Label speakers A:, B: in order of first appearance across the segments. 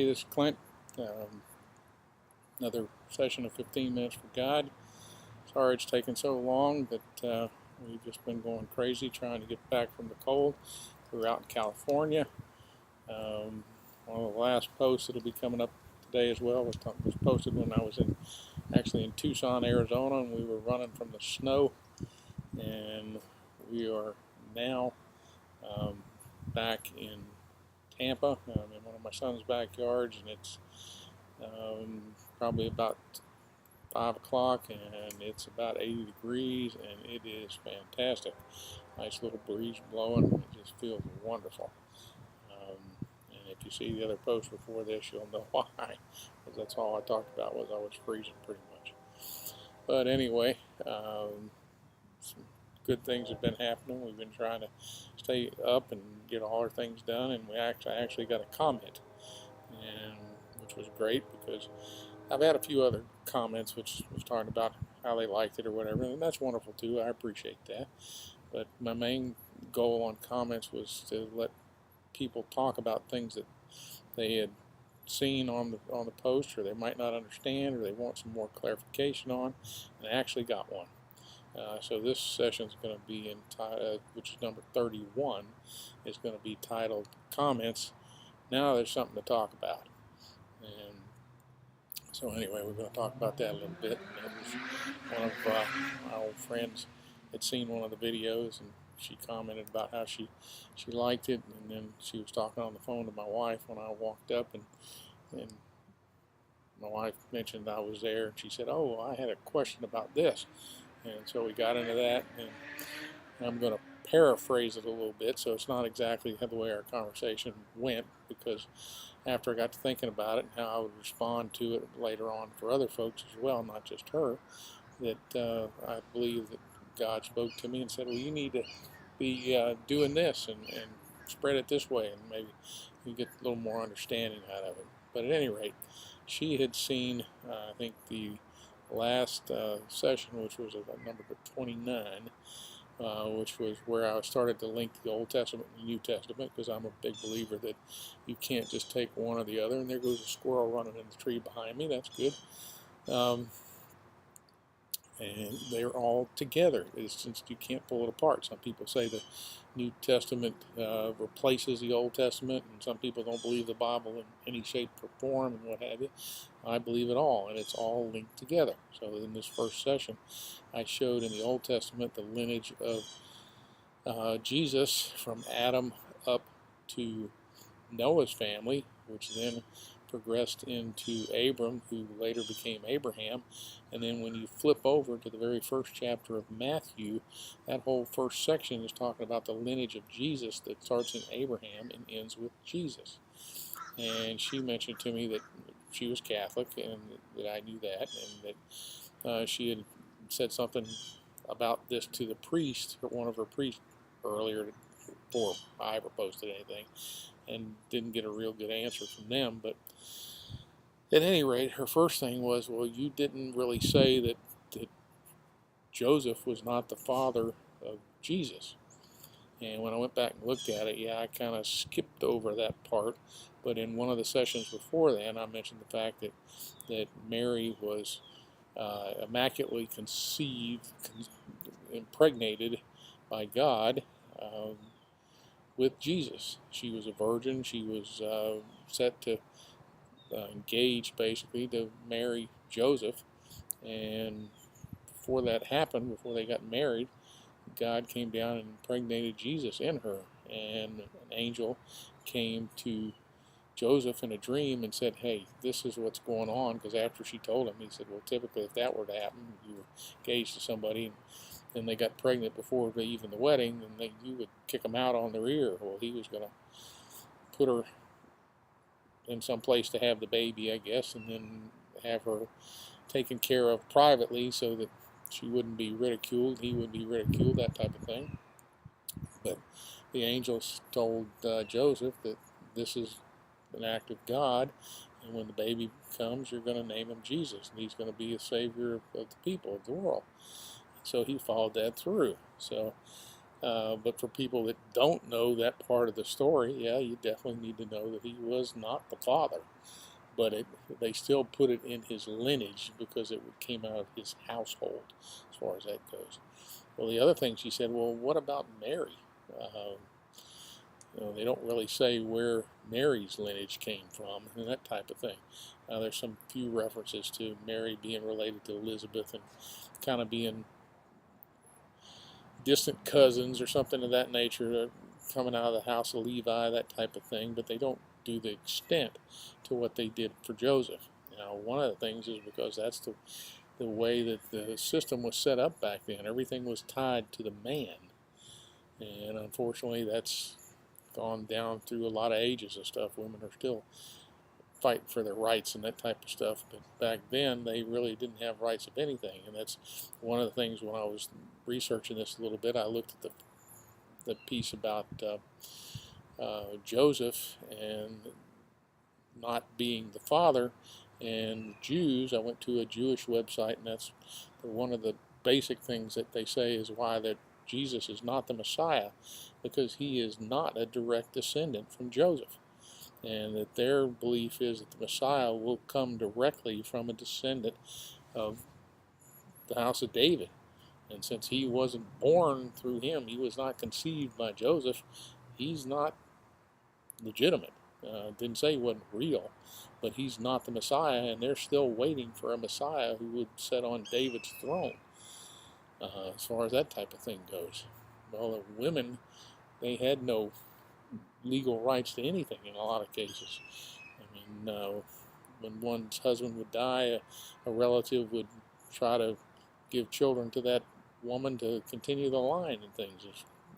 A: Hey, this is Clint. Another session of 15 Minutes for God. Sorry it's taken so long, but we've just been going crazy trying to get back from the cold. We're out in California. One of the last posts that'll be coming up today as well was posted when I was actually in Tucson, Arizona, and we were running from the snow. And we are now back in Tampa. I'm in one of my son's backyards, and it's probably about 5 o'clock, and it's about 80 degrees, and it is fantastic. Nice little breeze blowing. It just feels wonderful. And if you see the other post before this, you'll know why, because that's all I talked about was I was freezing pretty much. But anyway, some good things have been happening. We've been trying to stay up and get all our things done, and I actually got a comment, and which was great because I've had a few other comments which was talking about how they liked it or whatever, and that's wonderful too. I appreciate that. But my main goal on comments was to let people talk about things that they had seen on the post, or they might not understand, or they want some more clarification on, and I actually got one. So this session is going to be which is number 31, is going to be titled "Comments." Now there's something to talk about. And so anyway, we're going to talk about that a little bit. And it was one of my old friends had seen one of the videos, and she commented about how she liked it, and then she was talking on the phone to my wife when I walked up, and my wife mentioned I was there, and she said, "Oh, I had a question about this." And so we got into that, and I'm going to paraphrase it a little bit, so it's not exactly the way our conversation went, because after I got to thinking about it and how I would respond to it later on for other folks as well, not just her, that I believe that God spoke to me and said, well, you need to be doing this and spread it this way, and maybe you get a little more understanding out of it. But at any rate, she had seen, I think, the last session, which was number 29, which was where I started to link the Old Testament and the New Testament, because I'm a big believer that you can't just take one or the other. And there goes a squirrel running in the tree behind me. That's good. And they're all together, since you can't pull it apart. Some people say the New Testament replaces the Old Testament, and some people don't believe the Bible in any shape or form and what have you. I believe it all, and it's all linked together. So in this first session, I showed in the Old Testament the lineage of Jesus from Adam up to Noah's family, which then progressed into Abram, who later became Abraham. And then when you flip over to the very first chapter of Matthew, that whole first section is talking about the lineage of Jesus that starts in Abraham and ends with Jesus. And she mentioned to me that she was Catholic, and that I knew that, and that she had said something about this to the priest, or one of her priests, earlier before I ever posted anything, and didn't get a real good answer from them. But at any rate, her first thing was, well, you didn't really say that Joseph was not the father of Jesus. And when I went back and looked at it, yeah, I kind of skipped over that part. But in one of the sessions before then, I mentioned the fact that Mary was immaculately conceived, impregnated by God with Jesus. She was a virgin. She was set to engage, basically, to marry Joseph. And before that happened, before they got married, God came down and impregnated Jesus in her. And an angel came to Joseph in a dream and said, hey, this is what's going on. Because after she told him, he said, well, typically if that were to happen, you were engaged to somebody and they got pregnant before even the wedding, then you would kick them out on their ear. Well, he was going to put her in some place to have the baby, I guess, and then have her taken care of privately so that she wouldn't be ridiculed, he would be ridiculed, that type of thing. But the angels told Joseph that this is an act of God, and when the baby comes, you're going to name him Jesus, and he's going to be a savior of the people, of the world. So he followed that through. So But for people that don't know that part of the story, yeah, you definitely need to know that he was not the father. But they still put it in his lineage because it came out of his household, as far as that goes. Well, the other thing she said, well, what about Mary? They don't really say where Mary's lineage came from and that type of thing. There's some few references to Mary being related to Elizabeth and kind of being distant cousins or something of that nature, coming out of the house of Levi, that type of thing, but they don't do the extent to what they did for Joseph. Now, one of the things is because that's the way that the system was set up back then. Everything was tied to the man. And unfortunately, that's gone down through a lot of ages and stuff. Women are still fighting for their rights and that type of stuff. But back then, they really didn't have rights of anything. And that's one of the things when I was researching this a little bit, I looked at the piece about Joseph and not being the father. And Jews, I went to a Jewish website, and that's one of the basic things that they say is why that Jesus is not the Messiah, because he is not a direct descendant from Joseph. And that their belief is that the Messiah will come directly from a descendant of the house of David. And since he wasn't born through him, he was not conceived by Joseph, he's not legitimate. Didn't say he wasn't real, but he's not the Messiah, and they're still waiting for a Messiah who would sit on David's throne, as far as that type of thing goes. Well, the women, they had no legal rights to anything in a lot of cases. I mean, when one's husband would die, a relative would try to give children to that woman to continue the line and things.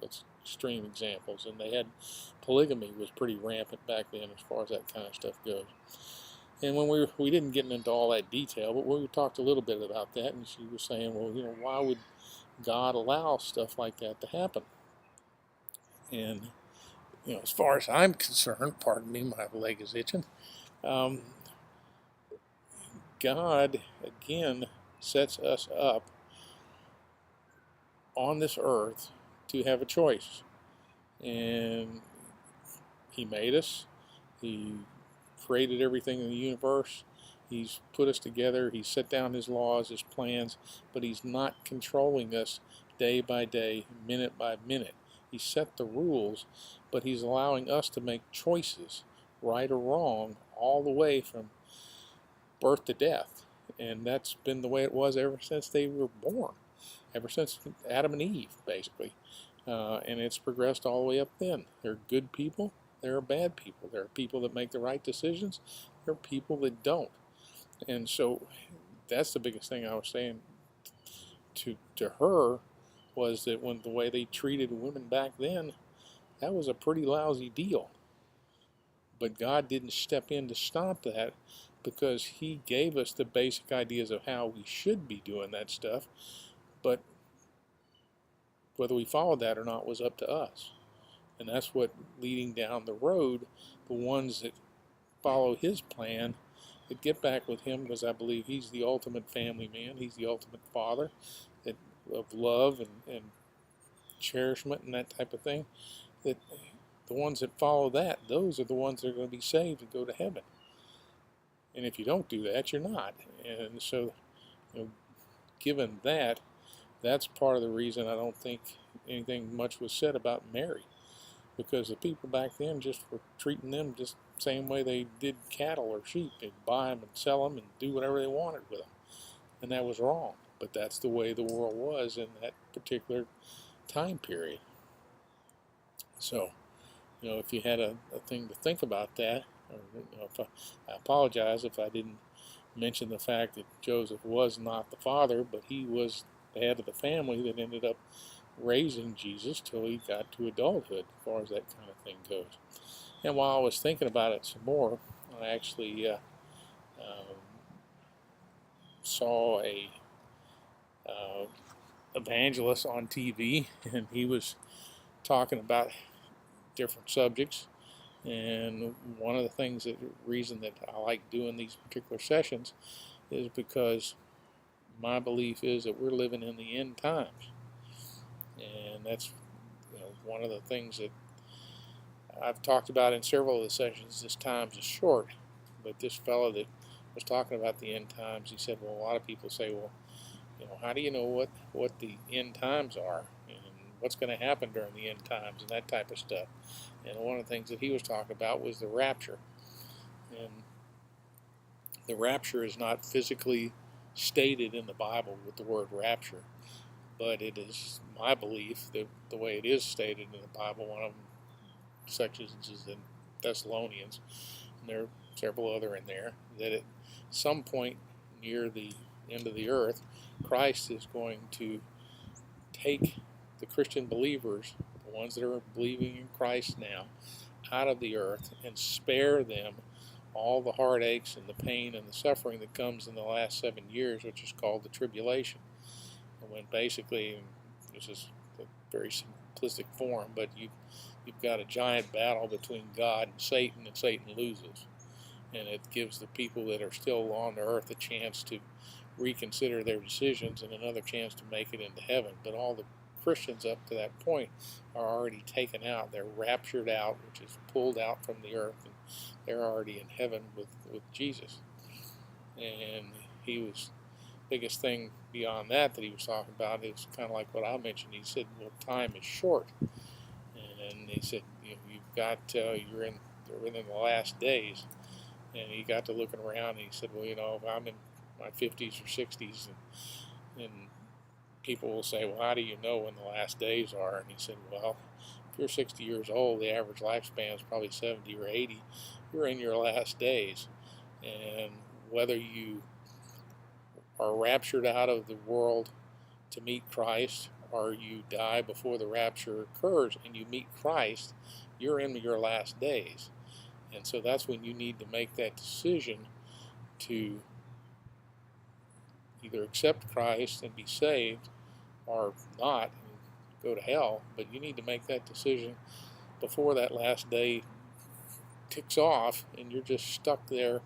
A: That's extreme examples. And they had polygamy was pretty rampant back then as far as that kind of stuff goes. And when we didn't get into all that detail, but we talked a little bit about that, and she was saying, well, why would God allow stuff like that to happen? And as far as I'm concerned, pardon me, my leg is itching. God again sets us up on this earth to have a choice, and he made us. He created everything in the universe. He's put us together. He's set down his laws, his plans, but he's not controlling us day by day, minute by minute. He set the rules, but he's allowing us to make choices, right or wrong, all the way from birth to death. And that's been the way it was ever since they were born, ever since Adam and Eve, basically. And it's progressed all the way up then. There are good people, there are bad people. There are people that make the right decisions, there are people that don't. And so that's the biggest thing I was saying to her, was that when the way they treated women back then, that was a pretty lousy deal. But God didn't step in to stop that, because he gave us the basic ideas of how we should be doing that stuff. But whether we followed that or not was up to us. And that's what, leading down the road, the ones that follow his plan, that get back with him, because I believe he's the ultimate family man. He's the ultimate father of love and cherishment and that type of thing. That the ones that follow that, those are the ones that are going to be saved and go to heaven. And if you don't do that, you're not. And so, given that, that's part of the reason I don't think anything much was said about Mary. Because the people back then just were treating them just the same way they did cattle or sheep. They'd buy them and sell them and do whatever they wanted with them. And that was wrong. But that's the way the world was in that particular time period. So, if you had a thing to think about that, or I apologize if I didn't mention the fact that Joseph was not the father, but he was the head of the family that ended up raising Jesus till he got to adulthood, as far as that kind of thing goes. And while I was thinking about it some more, I actually saw a evangelist on TV, and he was talking about different subjects. And one of the reason that I like doing these particular sessions is because my belief is that we're living in the end times. And that's one of the things that I've talked about in several of the sessions is times is short. But this fellow that was talking about the end times, he said, well, a lot of people say, well, how do you know what the end times are and what's going to happen during the end times and that type of stuff? And one of the things that he was talking about was the rapture. And the rapture is not physically stated in the Bible with the word rapture, but it is my belief that the way it is stated in the Bible, one of them sections is in Thessalonians, and there are several other in there, that at some point near the end of the earth, Christ is going to take the Christian believers, the ones that are believing in Christ now, out of the earth and spare them all the heartaches and the pain and the suffering that comes in the last 7 years, which is called the tribulation. And when basically, this is a very simplistic form, but you've got a giant battle between God and Satan loses. And it gives the people that are still on the earth a chance to reconsider their decisions and another chance to make it into heaven. But all the Christians up to that point are already taken out. They're raptured out, which is pulled out from the earth, and they're already in heaven with Jesus. And biggest thing beyond that he was talking about is kind of like what I mentioned. He said, well, time is short. And he said, you've got, you're in the last days. And he got to looking around and he said, well, I'm in my 50s or 60s, and people will say, well, how do you know when the last days are? And he said, well, if you're 60 years old, the average lifespan is probably 70 or 80. You're in your last days. And whether you are raptured out of the world to meet Christ, or you die before the rapture occurs and you meet Christ, you're in your last days. And so that's when you need to make that decision to either accept Christ and be saved or not and go to hell. But you need to make that decision before that last day ticks off and you're just stuck there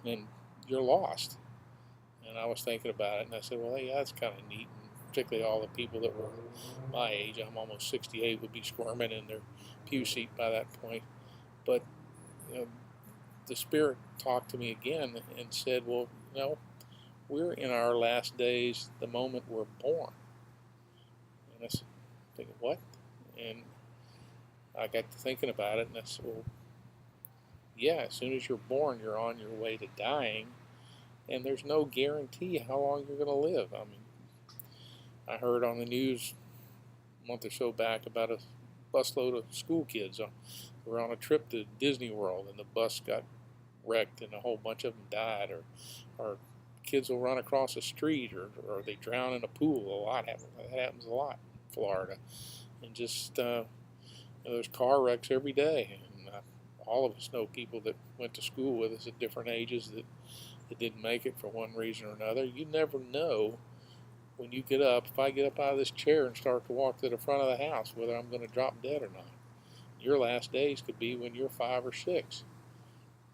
A: and you're lost. And I was thinking about it and I said, well, yeah, that's kind of neat. And particularly all the people that were my age, I'm almost 68, would be squirming in their pew seat by that point. But the Spirit talked to me again and said, well, we're in our last days the moment we're born. And I said, thinking, what? And I got to thinking about it, and I said, well, yeah, as soon as you're born, you're on your way to dying, and there's no guarantee how long you're going to live. I mean, I heard on the news a month or so back about a busload of school kids who were on a trip to Disney World, and the bus got wrecked, and a whole bunch of them died, or kids will run across a street, or they drown in a pool. That happens a lot in Florida. And just there's car wrecks every day, and all of us know people that went to school with us at different ages that didn't make it for one reason or another. You never know when you get up. If I get up out of this chair and start to walk to the front of the house, whether I'm going to drop dead or not. Your last days could be when you're 5 or 6.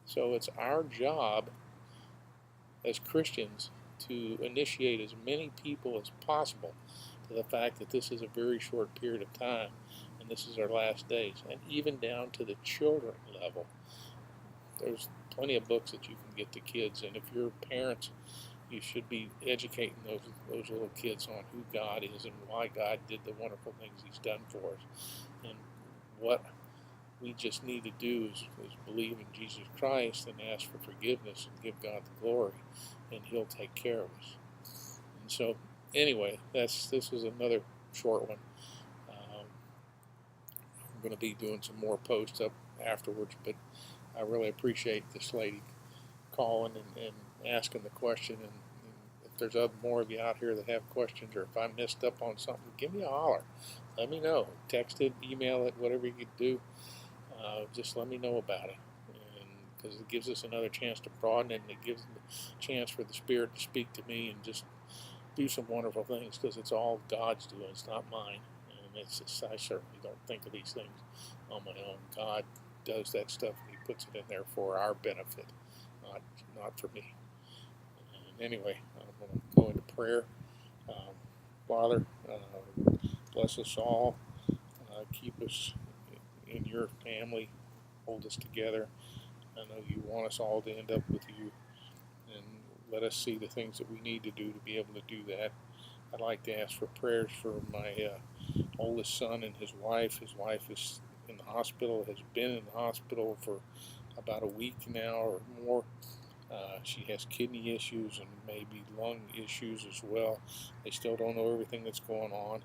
A: So it's our job as Christians to initiate as many people as possible to the fact that this is a very short period of time and this is our last days, and even down to the children level. There's plenty of books that you can get to kids, and if you're parents, you should be educating those little kids on who God is and why God did the wonderful things He's done for us. And what we just need to do is believe in Jesus Christ and ask for forgiveness and give God the glory, and He'll take care of us. And so, anyway, this was another short one. I'm going to be doing some more posts up afterwards, but I really appreciate this lady calling and asking the question. And if there's more of you out here that have questions, or if I messed up on something, give me a holler. Let me know. Text it, email it, whatever you could do. Just let me know about it, because it gives us another chance to broaden it, and it gives a chance for the Spirit to speak to me and just do some wonderful things, because it's all God's doing. It's not mine, and I certainly don't think of these things on my own. God does that stuff, and He puts it in there for our benefit, not for me. And anyway, I'm going to go into prayer. Father, bless us all. keep us in your family, hold us together. I know you want us all to end up with you, and let us see the things that we need to do to be able to do that. I'd like to ask for prayers for my oldest son and his wife. His wife is in the hospital, has been in the hospital for about a week now or more. She has kidney issues and maybe lung issues as well. They still don't know everything that's going on.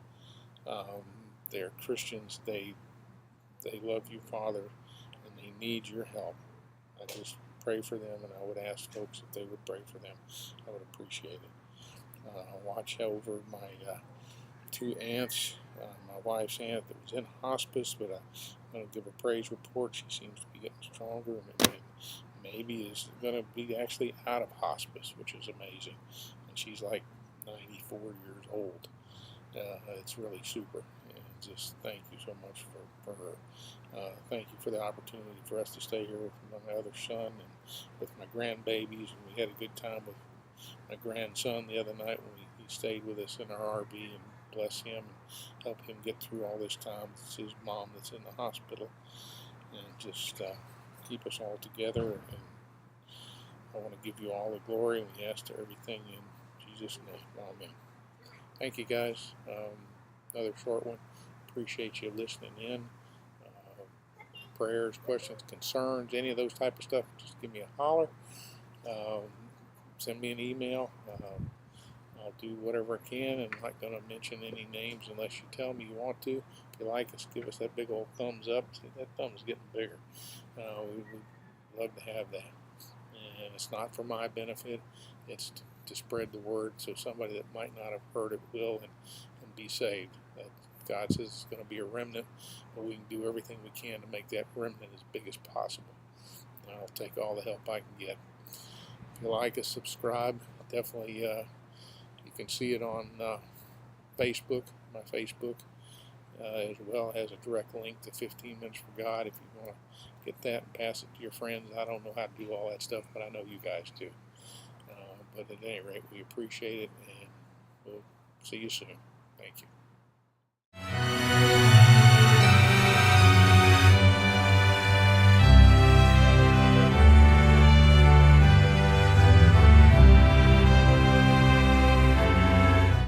A: They're Christians. They love you, Father, and they need your help. I just pray for them, and I would ask folks if they would pray for them. I would appreciate it. Watch over my two aunts. My wife's aunt that was in hospice, but I'm going to give a praise report. She seems to be getting stronger, and maybe is going to be actually out of hospice, which is amazing. And she's like 94 years old. It's really super. And just thank you so much for her. Thank you for the opportunity for us to stay here with my other son and with my grandbabies. And we had a good time with my grandson the other night when he stayed with us in our RV, and bless him and help him get through all this time. It's his mom that's in the hospital. And just keep us all together. And I want to give you all the glory, and we ask everything in Jesus' name. Amen. Thank you, guys. Another short one. Appreciate you listening in. Prayers, questions, concerns, any of those type of stuff, just give me a holler. Send me an email. I'll do whatever I can, and I'm not going to mention any names unless you tell me you want to. If you like us, give us that big old thumbs up. See, that thumb's getting bigger. We'd love to have that. And it's not for my benefit. It's to spread the word so somebody that might not have heard it will and be saved. That God says it's going to be a remnant, but we can do everything we can to make that remnant as big as possible. And I'll take all the help I can get. If you like us, subscribe. Definitely, you can see it on Facebook, my Facebook, as well as a direct link to 15 Minutes for God if you want to get that and pass it to your friends. I don't know how to do all that stuff, but I know you guys do. But at any rate, we appreciate it, and we'll see you soon. Thank you.